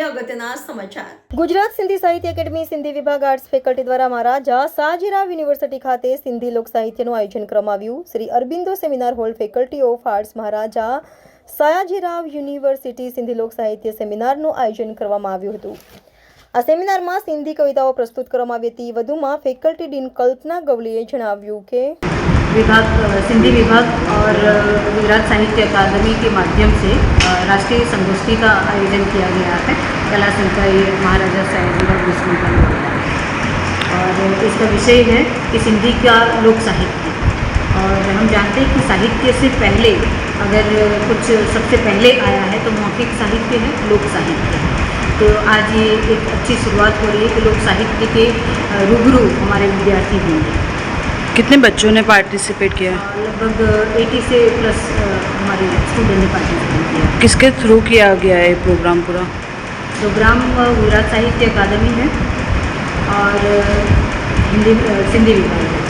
અગત્યના સમાચાર। ગુજરાત સિંધી સાહિત્ય એકેડમી સિંધી વિભાગ આર્ટ્સ ફેકલ્ટી દ્વારા મહારાજા સયાજીરાવ યુનિવર્સિટી ખાતે સિંધી લોક સાહિત્યનું આયોજન કરવામાં આવ્યું। Shri Aurobindo seminar hall faculty of arts Maharaja Sayajirao university Sindhi લોક સાહિત્ય સેમિનારનું આયોજન કરવામાં આવ્યું હતું। આ સેમિનારમાં સિંધી કવિતાઓ પ્રસ્તુત કરવામાં આવી હતી। વધુમાં ફેકલ્ટી ડીન કલ્પના ગવલીએ જણાવ્યું કે विभाग सिंधी विभाग और गुजरात साहित्य अकादमी के माध्यम से राष्ट्रीय संगोष्ठी का आयोजन किया गया है कला संकाय महाराजा सयाजीराव विश्वविद्यालय। और इसका विषय है कि सिंधी का लोक साहित्य। और हम जानते हैं कि साहित्य से पहले अगर कुछ सबसे पहले आया है तो मौखिक साहित्य है, लोक साहित्य है। तो आज ये एक अच्छी शुरुआत हो रही है कि लोक साहित्य के रूबरू हमारे विद्यार्थी होंगे। कितने बच्चों ने पार्टिसिपेट किया? लगभग 80 से प्लस हमारे स्टूडेंट ने पार्टिसिपेट किया। किसके थ्रू किया गया है प्रोग्राम पूरा? प्रोग्राम गुजरात साहित्य अकादमी है और सिंधी विभाग है।